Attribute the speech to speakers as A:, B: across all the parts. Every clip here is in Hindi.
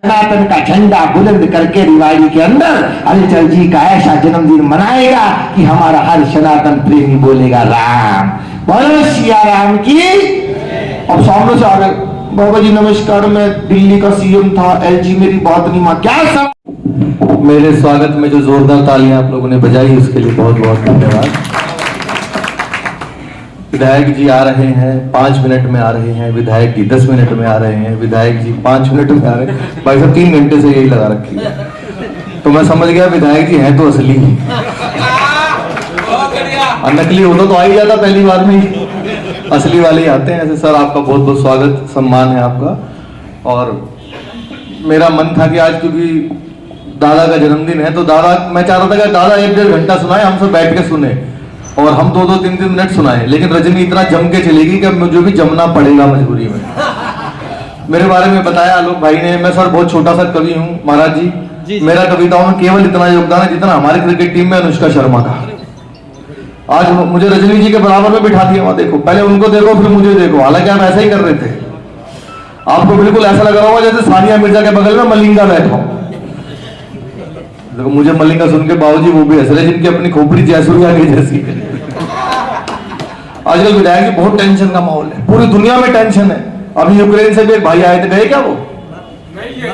A: सनातन का झंडा बुलंद करके रिवाड़ी के अंदर हलचल जी का ऐसा जन्मदिन मनाएगा कि हमारा हर सनातन प्रेमी बोलेगा राम, बोलो सिया राम की। अब सामने से आ गए, बाबा जी नमस्कार, मैं दिल्ली का सीएम था, एलजी मेरी बात नहीं मान, क्या सब।
B: मेरे स्वागत में जो जोरदार तालियां आप लोगों ने बजाई उसके लिए बहुत बहुत धन्यवाद। विधायक जी आ रहे हैं, 5 मिनट में आ रहे हैं, विधायक जी 10 मिनट में आ रहे हैं, विधायक जी 5 मिनट में आ रहे हैं। भाई साहब 3 घंटे से यही लगा रखी है, तो मैं समझ गया विधायक जी हैं तो असली, और नकली होता तो आ ही जाता पहली बार में ही, असली वाले ही आते हैं। ऐसे सर आपका बहुत बहुत स्वागत, सम्मान है आपका। और मेरा मन था कि आज क्योंकि दादा का जन्मदिन है तो दादा, मैं चाह रहा था कि दादा 1-1.5 घंटा सुनाए, हम सब बैठ के सुने, और हम 2-2, 3-3 मिनट सुनाए, लेकिन रजनी इतना जम के चलेगी कि अब मुझे भी जमना पड़ेगा मजबूरी में। मेरे बारे में बताया आलोक भाई ने, मैं सर बहुत छोटा सा कवि हूँ महाराज जी, मेरा कविताओं में केवल इतना योगदान है जितना हमारी क्रिकेट टीम में अनुष्का शर्मा का। आज मुझे रजनी जी के बराबर में बिठा दिया, वहां देखो, पहले उनको देखो फिर मुझे देखो, हालांकि आप ऐसा ही कर रहे थे। आपको बिल्कुल ऐसा लग रहा होगा जैसे सानिया मिर्जा के बगल में मलिंगा बैठा हो। देखो मुझे मलिंगा सुन के बाबूजी वो भी हंस रहे जिनकी अपनी खोपड़ी जयसूर्या की जैसी है। आजकल विधायक जी बहुत टेंशन का माहौल है, पूरी दुनिया में टेंशन है। अभी यूक्रेन से भी एक भाई आए थे, गए क्या वो?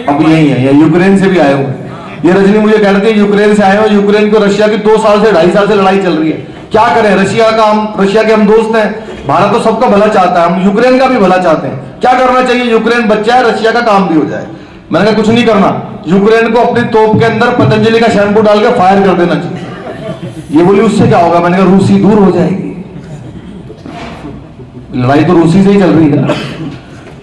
B: अभी यही है, या यूक्रेन से भी आए हुए। ये रजनी मुझे कह रहे थे यूक्रेन से आए हो, यूक्रेन को रशिया की 2 साल से 2.5 साल से लड़ाई चल रही है, क्या करें? रशिया के हम दोस्त हैं, भारत तो सबका भला चाहता है, हम यूक्रेन का भी भला चाहते हैं, क्या करना चाहिए? यूक्रेन बच जाए, रशिया का काम भी हो जाए। मैंने कहा कुछ नहीं करना, यूक्रेन को अपनी तोप के अंदर पतंजलि का शैम्पू डाल के फायर कर देना चाहिए। ये बोली उससे क्या होगा? मैंने कहा रूसी दूर हो जाएगी, लड़ाई तो रूसी से ही चल रही है।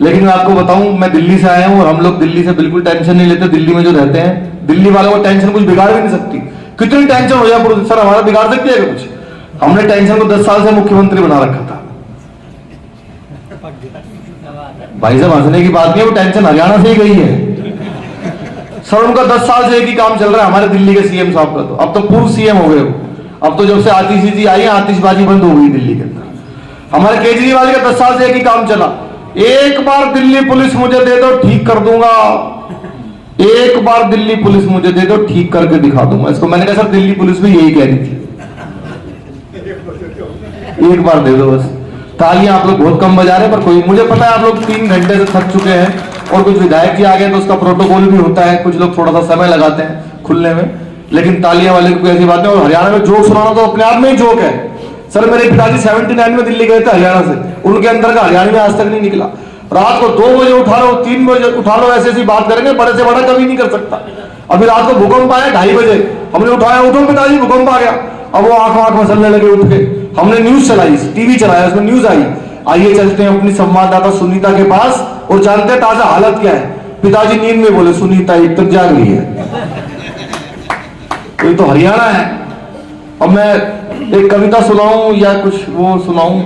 B: लेकिन मैं आपको बताऊं, मैं दिल्ली से आया हूं और हम लोग दिल्ली से बिल्कुल टेंशन नहीं लेते। दिल्ली में जो रहते हैं, दिल्ली वालों को टेंशन कुछ बिगाड़ भी नहीं सकती। कितनी टेंशन हो जाए सर, हमारा बिगाड़ सकती है कुछ? हमने टेंशन को 10 साल से मुख्यमंत्री बना रखा था। भाई साहब हंसने की बात नहीं है, वो टेंशन हरियाणा से ही गई है सर। उनका 10 साल से एक ही काम चल रहा है, हमारे दिल्ली के सीएम साहब का। तो अब तो पूर्व सीएम हो गए वो, अब तो जब से आतिशी जी आई है, आतिशबाजी बंद हो गई दिल्ली के अंदर। हमारे केजरीवाल का 10 साल से एक ही काम चला, एक बार दिल्ली पुलिस मुझे दे दो ठीक कर दूंगा, एक बार दिल्ली पुलिस मुझे दे दो ठीक करके दिखा दूंगा इसको। मैंने कहा सर दिल्ली पुलिस भी यही कह रही थी, एक बार दे दो बस। तालियां आप लोग बहुत कम बजा रहे हैं, पर कोई, मुझे पता है आप लोग 3 घंटे से थक चुके हैं, और कुछ विधायक जी आ गए तो उसका प्रोटोकॉल भी होता है, कुछ लोग थोड़ा सा समय लगाते हैं खुलने में, लेकिन तालियां वाले कोई ऐसी बात नहीं। और हरियाणा में जोक सुनाना तो अपने आप में ही जोक है सर। मेरे पिताजी 79 में दिल्ली गए थे हरियाणा से, उनके अंदर का हरियाणा में आज तक नहीं निकला। रात को 2 बजे उठा लो, 3 बजे उठा लो, ऐसी बात करेंगे, बड़े से बड़ा कभी नहीं कर सकता। अभी रात को भूकंप आया 2:30 बजे, हमने उठाया, उठो पिताजी भूकंप आ गया। अब वो आंख मसलने लगे उठ के। हमने न्यूज चलाई, टीवी चलाया, उसमें न्यूज आई। आइए चलते हैं अपनी संवाददाता सुनीता के पास और जानते हैं ताजा हालत क्या है। पिताजी नींद में बोले सुनीता 1 तक जाग रही है। ये तो हरियाणा है। अब मैं एक कविता सुनाऊं या कुछ वो सुनाऊं?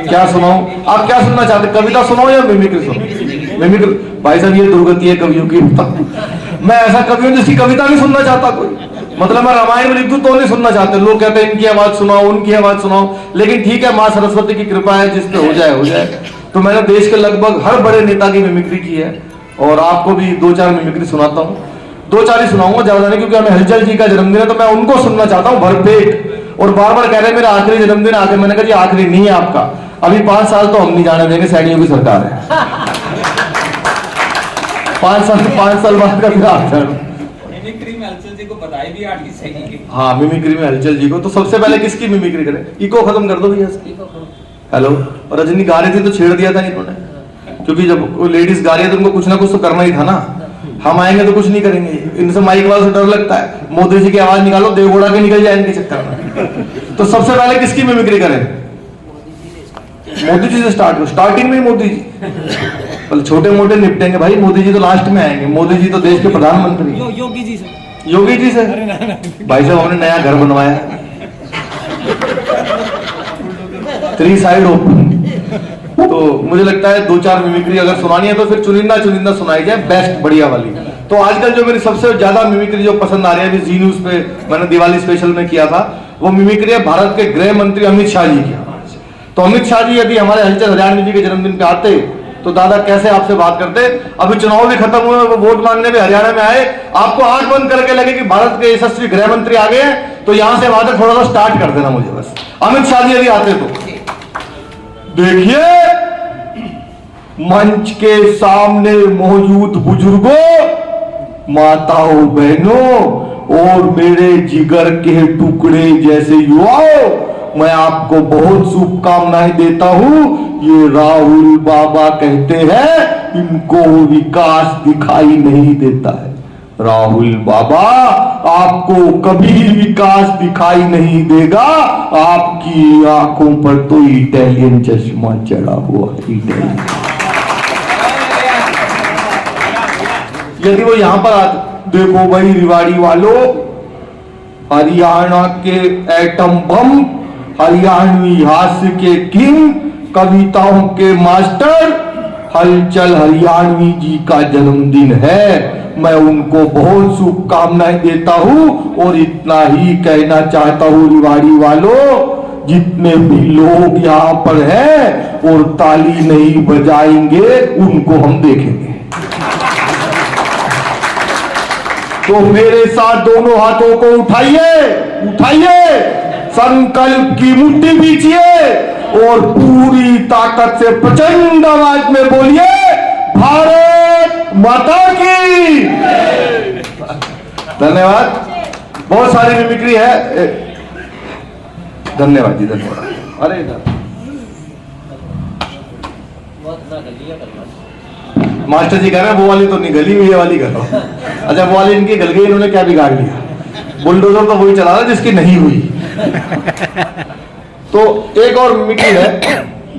B: क्या सुनाऊं? आप क्या सुनना चाहते, कविता सुनाऊं या मिमिक्री सुनाऊं? मिमिक्री। भाई साहब ये दुर्गति है कवियों की। मैं ऐसा कवि हूं जिसकी कविता नहीं सुनना चाहता कोई, मतलब मैं रामायण में लिख दूं तो नहीं सुनना चाहते लोग, कहते हैं इनकी आवाज सुनाओ, उनकी आवाज सुनाओ। लेकिन ठीक है, माँ सरस्वती की कृपा है, जिस पे हो जाए हो जाए। तो मैंने देश के लगभग हर बड़े नेता की मिमिक्री की है, और आपको भी 2-4 मिमिक्री सुनाता हूँ। 2-4 ही सुनाऊंगा, ज्यादा नहीं, क्योंकि हमें हलचल जी का जन्मदिन है तो मैं उनको सुनना चाहता हूँ भरपेट। और बार बार कह रहे हैं मेरा आखिरी जन्मदिन आके, मैंने कहा जी आखिरी नहीं है आपका, अभी 5 साल तो हम नहीं जाने देंगे, सैनियों की सरकार है। 5 साल बाद का फिर आप
C: मिमिक्री में हलचल जी को बधाई भी आठ की सही की।
B: हाँ, मिमिक्री में हलचल जी को। तो सबसे पहले किसकी मिमिक्री करें? इको खत्म कर दो भैया इसकी। हेलो। और रजनी गा रही थी तो छेड़ दिया था इन्होंने, क्योंकि जब वो लेडीज गा रही है तो उनको कुछ ना कुछ तो करना ही था ना। हम आएंगे तो कुछ नहीं करेंगे, इनसे माइक वालों से डर लगता है। मोदी जी की आवाज निकालो, देवगौड़ा के निकल जाए इनके चक्कर में। तो सबसे पहले किसकी मिमिक्री करें? मोदी जी से स्टार्ट हो, स्टार्टिंग में ही मोदी जी। पहले छोटे मोटे निपटेंगे भाई, मोदी जी तो लास्ट में आएंगे। मोदी जी तो देश के प्रधानमंत्री।
C: योगी जी से।
B: योगी जी से भाई साहब हमने नया घर बनवाया, 3 साइड ओपन। तो मुझे लगता है 2-4 मिमिक्री अगर सुनानी है तो फिर चुनिंदा सुनाई जाए, बेस्ट बढ़िया वाली। तो आजकल जो मेरी सबसे ज्यादा मिमिक्री जो पसंद आ रही है, जी न्यूज पे मैंने दिवाली स्पेशल में किया था, वो मिमिक्री है भारत के गृह मंत्री अमित शाह जी की। तो अमित शाह जी यदि हमारे हलचल हरियाणा जी के जन्मदिन पे आते तो दादा कैसे आपसे बात करते। अभी चुनाव भी खत्म हुए, वो वोट मांगने में हरियाणा में आए, आपको आंख बंद करके लगे कि भारत के यशस्वी गृह मंत्री आ गए हैं, तो यहां से बातें थोड़ा सा स्टार्ट कर देना मुझे बस। अमित शाह जी यदि आते तो देखिए, मंच के सामने मौजूद बुजुर्गों, माताओं, बहनों और मेरे जिगर के टुकड़े जैसे युवाओं, मैं आपको बहुत शुभकामनाएं देता हूं। ये राहुल बाबा कहते हैं इनको विकास दिखाई नहीं देता है। राहुल बाबा, आपको कभी विकास दिखाई नहीं देगा, आपकी आंखों पर तो इटालियन चश्मा चढ़ा हुआ है। इटालियन, यदि वो यहां पर आते, देखो भाई रिवाड़ी वालों, हरियाणा के एटम बम, हरियाणवी हास्य के किंग, कविताओं के मास्टर, हलचल हरियाणवी जी का जन्मदिन है। मैं उनको बहुत शुभकामनाएं देता हूं और इतना ही कहना चाहता हूं रिवाड़ी वालों, जितने भी लोग यहां पर हैं और ताली नहीं बजाएंगे उनको हम देखेंगे। तो मेरे साथ दोनों हाथों को उठाइए, उठाइए, संकल्प की मुट्ठी बीचिए और पूरी ताकत से प्रचंड आवाज में बोलिए, भारत माता की। धन्यवाद। बहुत सारी मिमिक्री है। धन्यवाद जी, धन्यवाद। अरे मास्टर जी कह रहे हैं वो वाली तो नहीं गली हुई, ये वाली कर रहा हूं। अच्छा, वो वाली इनकी गल गई, इन्होंने क्या बिगाड़ लिया? बुलडोजर तो वही चला रहा जिसकी नहीं हुई। तो एक और मिमिक्री है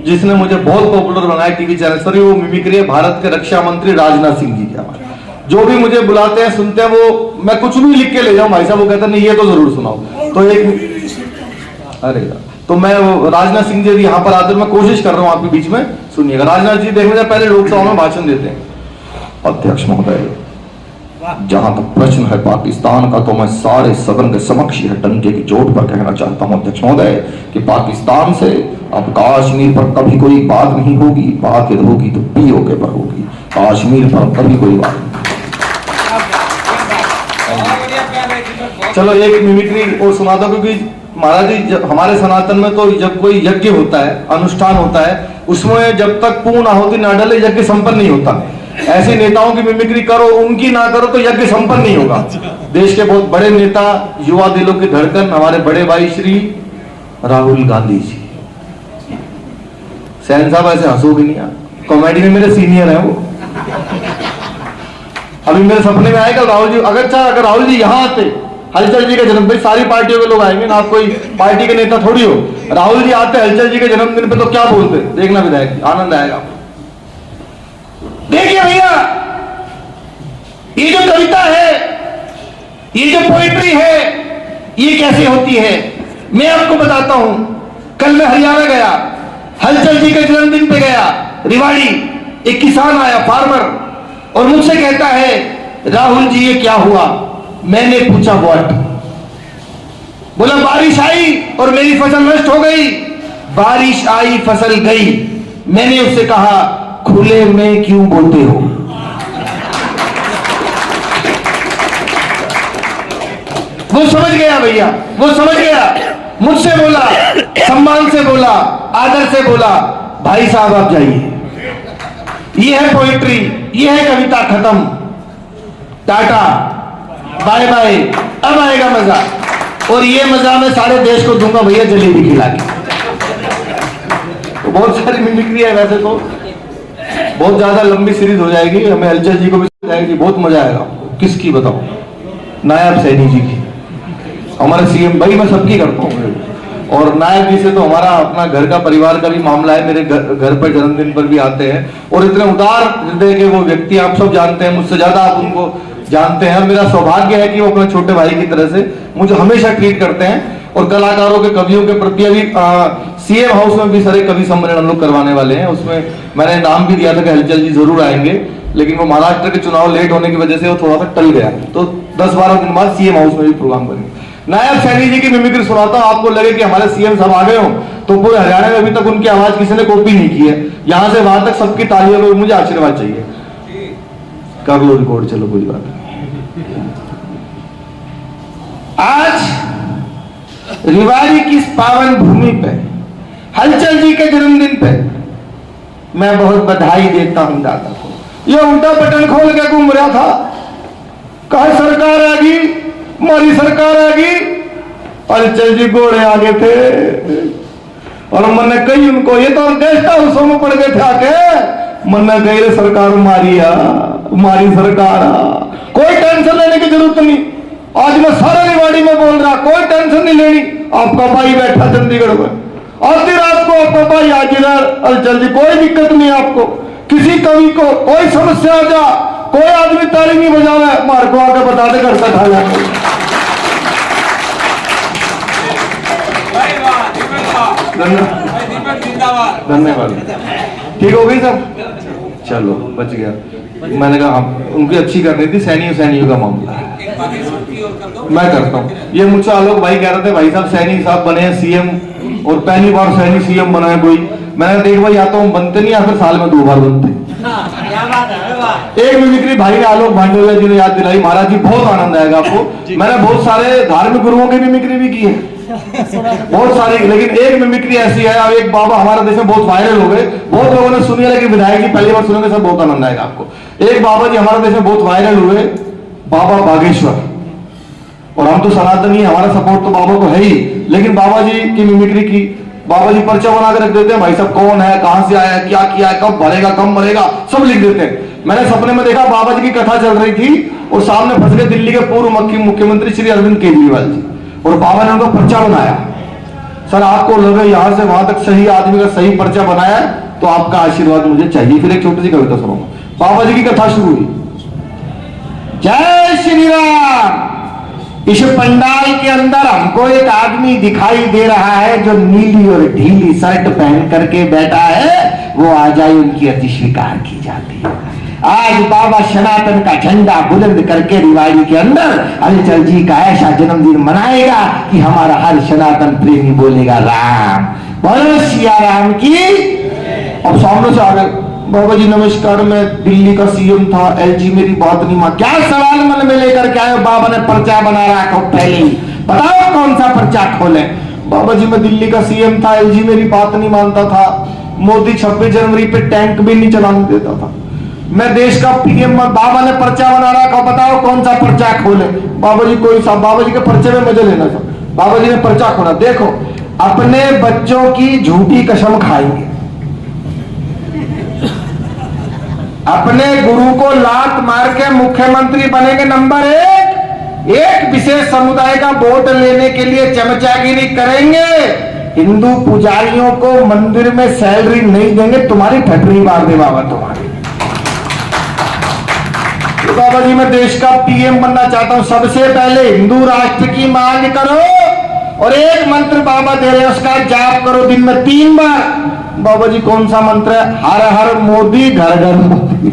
B: जिसने मुझे बहुत पॉपुलर बनाया टीवी चैनल पर, वो मिमिक्री है भारत के रक्षा मंत्री राजनाथ सिंह जी के। जो भी मुझे बुलाते हैं, सुनते हैं, वो मैं कुछ भी लिख के ले जाऊं भाई साहब, वो कहते हैं नहीं ये तो जरूर सुनाओ। तो एक, अरे तो मैं राजनाथ सिंह जी यहाँ पर आते, मैं कोशिश कर रहा हूँ आपके बीच में, सुनिएगा। राजनाथ जी देखने से पहले लोकसभा में भाषण देते हैं। अध्यक्ष महोदय, जहां तक प्रश्न है पाकिस्तान का, तो मैं सारे सदन के समक्ष यह डंके की चोट पर कहना चाहता हूं अध्यक्ष महोदय कि पाकिस्तान से अब कश्मीर पर कभी कोई बात नहीं होगी, बात यदि होगी तो पीओके पर होगी, कश्मीर पर कभी कोई बात नहीं। चलो एक मिमिक्री और सुनाता हूं, क्योंकि महाराज जी हमारे सनातन में तो जब कोई यज्ञ होता है, अनुष्ठान होता है, उसमें जब तक पूर्ण आहुति न डाले यज्ञ संपन्न नहीं होता। ऐसे नेताओं की मिमिक्री करो, उनकी ना करो तो यज्ञ संपन्न नहीं होगा। देश के बहुत बड़े नेता, युवा दिलों की धड़कन, हमारे बड़े भाई श्री राहुल गांधी जी। सैन साहब ऐसे हंसोगे नहीं यार, कॉमेडी में मेरे सीनियर हैं वो। अभी मेरे सपने में आएगा राहुल जी, अगर राहुल जी यहाँ आते, हलचल जी के जन्मदिन, सारी पार्टियों के लोग आएंगे ना, आप कोई पार्टी के नेता थोड़ी हो, राहुल जी आते हलचल जी के जन्मदिन पे तो क्या बोलते, देखना विधायक, आनंद आएगा। देखिए भैया, ये जो कविता है, ये जो पोइट्री है, ये कैसे होती है मैं आपको बताता हूं। कल मैं हरियाणा गया, हलचल जी के जन्मदिन पे गया, रिवाड़ी। एक किसान आया, फार्मर, और मुझसे कहता है राहुल जी ये क्या हुआ। मैंने पूछा व्हाट। बोला बारिश आई और मेरी फसल नष्ट हो गई। बारिश आई फसल गई। मैंने उससे कहा खुले में क्यों बोलते हो। वो समझ गया भैया, वो समझ गया। मुझसे बोला, सम्मान से बोला, आदर से बोला, भाई साहब आप जाइए। ये है पोइट्री, ये है कविता, खत्म, टाटा, बाय बाय। अब आएगा मजा, और ये मजा मैं सारे देश को दूंगा भैया जलेबी खिला के। तो बहुत सारी मिमिक्री है, वैसे तो बहुत ज्यादा लंबी सीरीज हो जाएगी, हमें हलचल जी को भी जाएगी, बहुत मजा आएगा। किसकी बताओ? नायब सैनी जी की, हमारे सीएम भाई, मैं सबकी करता हूँ। और नायब जी से तो हमारा अपना घर का परिवार का भी मामला है, मेरे घर पर जन्मदिन पर भी आते हैं, और इतने उदार हृदय के वो व्यक्ति, आप सब जानते हैं, मुझसे ज्यादा आप उनको जानते हैं। मेरा सौभाग्य है कि वो अपने छोटे भाई की तरह से मुझे हमेशा ट्रीट करते हैं। और कलाकारों के, कवियों के प्रति अभी सीएम हाउस में भी सारे कवि सम्मेलन हम लोग करवाने वाले हैं। उसमें मैंने नाम भी दिया था कि हलचल जी जरूर आएंगे, लेकिन वो महाराष्ट्र के चुनाव लेट होने की वजह से वो थोड़ा सा टल गया। तो 10-12 दिन बाद सीएम हाउस में भी प्रोग्राम करेंगे। नायब सैनी जी की मिमिक्री सुनाता हूं, आपको लगे कि हमारे सीएम साहब आ गए हो तो पूरे हरियाणा में अभी तक उनकी आवाज किसी ने कॉपी नहीं की है। यहाँ से वहां तक सबकी तालियों में मुझे आशीर्वाद चाहिए। कर लो रिकॉर्ड, चलो कोई बात नहीं।
A: आज रिवाड़ी की इस पावन भूमि पे हलचल जी के जन्मदिन पे मैं बहुत बधाई देता हूं दादा को। ये उल्टा बटन खोल के घूम रहा था, कहा सरकार आ गई, हमारी सरकार आ गई। हलचल जी घोड़े आगे थे और मैंने कही उनको, ये तो गेस्ट हाउसों में पड़ गए थे आके। मैंने कही रे सरकार हमारी सरकार कोई टेंशन लेने की जरूरत नहीं। आज मैं सारा रिवाड़ी में बोल रहा, कोई टेंशन नहीं लेनी। आपका भाई बैठा चंडीगढ़ में, आधी रात को आपका भाई हाजिर है। हलचल जी कोई दिक्कत नहीं आपको, किसी कवि को कोई समस्या आ जा, कोई आदमी ताली नहीं बजावे, मार को आके बता दे घर तक आ जाए।
B: धन्यवाद। ठीक हो गई सब, चलो बच गया। मैंने कहा उनकी अच्छी करनी थी, सैनियों का मामला मैं करता हूँ। ये मुझसे आलोक भाई कह रहे थे, भाई साहब सैनी साहब बने हैं सीएम और पहली बार सैनी सीएम बना है कोई। मैंने देख भाई या तो हम बनते नहीं या फिर साल में 2 बार बनते। एक मिमिक्री भाई ने आलोक भांडोला जी ने याद दिलाई, महाराज जी बहुत आनंद आएगा आपको। मैंने बहुत सारे धार्मिक गुरुओं की मिमिक्री भी की है, बहुत सारी, लेकिन एक मिमिक्री ऐसी है। अब एक बाबा हमारे देश में बहुत वायरल हो गए, बहुत लोगों ने सुनी है, लेकिन विधायक जी पहली बार सुनेंगे, सब बहुत आनंद आएगा आपको। एक बाबा जी हमारे देश में बहुत वायरल हुए, बाबा बागेश्वर। और हम तो सनातनी, हमारा सपोर्ट तो बाबा को है ही, लेकिन बाबा जी की मिमिक्री की। बाबा जी पर्चा बना के रख देते हैं, भाई साहब कौन है, कहां से आया है, क्या किया है, कब भरेगा, कब मरेगा, सब लिख देते हैं। मैंने सपने में देखा बाबा जी की कथा चल रही थी और सामने फंस गए दिल्ली के पूर्व मुख्यमंत्री श्री अरविंद केजरीवाल जी, और बाबा ने उनका पर्चा बनाया। सर आपको लगे यहां से वहां तक सही आदमी का सही पर्चा बनाया है, तो आपका आशीर्वाद मुझे चाहिए। फिर एक छोटी सी कविता सुनाऊंगा। बाबा जी की कथा शुरू हुई। जय श्री राम। इस पंडाल के अंदर हमको एक आदमी दिखाई दे रहा है जो नीली और ढीली शर्ट पहन करके बैठा है, वो आ जाए उनकी अति स्वीकार की जाती है। आज बाबा सनातन का झंडा बुलंद करके रिवाड़ी के अंदर हलचल जी का ऐसा जन्मदिन मनाएगा कि हमारा हर सनातन प्रेमी बोलेगा राम, बोलो सिया राम की। अब सामने से आ गए, बाबा जी नमस्कार, मैं दिल्ली का सीएम था, एलजी मेरी बात नहीं मान। क्या सवाल मन में लेकर के आए? बाबा ने पर्चा बना रखा पहले ही, बताओ कौन सा पर्चा खोले। बाबा जी मैं दिल्ली का सीएम था, एलजी मेरी बात नहीं मानता था, मोदी 26 जनवरी पे टैंक भी नहीं चलाने देता था, मैं देश का पीएम। बाबा ने पर्चा बना रखा, बताओ कौन सा पर्चा खोले। बाबा जी कोई सा, बाबा जी के पर्चे में मजे लेना था। बाबा जी ने पर्चा खोला, देखो अपने बच्चों की झूठी कसम खाएंगे, अपने गुरु को लात मार के मुख्यमंत्री बनेंगे नंबर 1, एक विशेष समुदाय का वोट लेने के लिए चमचागिरी करेंगे, हिंदू पुजारियों को मंदिर में सैलरी नहीं देंगे, तुम्हारी ठटरी मार दे बाबा तुम्हारी। तो बाबा जी मैं देश का पीएम बनना चाहता हूं, सबसे पहले हिंदू राष्ट्र की मांग करो, और एक मंत्र बाबा दे रहे हैं उसका जाप करो दिन में 3 बार। बाबा जी कौन सा मंत्र है? हर हर मोदी घर घर मोदी।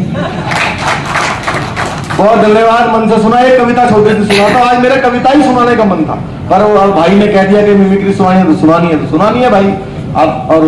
B: बहुत धन्यवाद, मन से सुना। एक कविता छोटी सी सुना था, आज मेरा कविता ही सुनाने का मन था, पर भाई ने कह दिया कि मिमिक्री सुनानी है तो सुनानी है भाई। अब और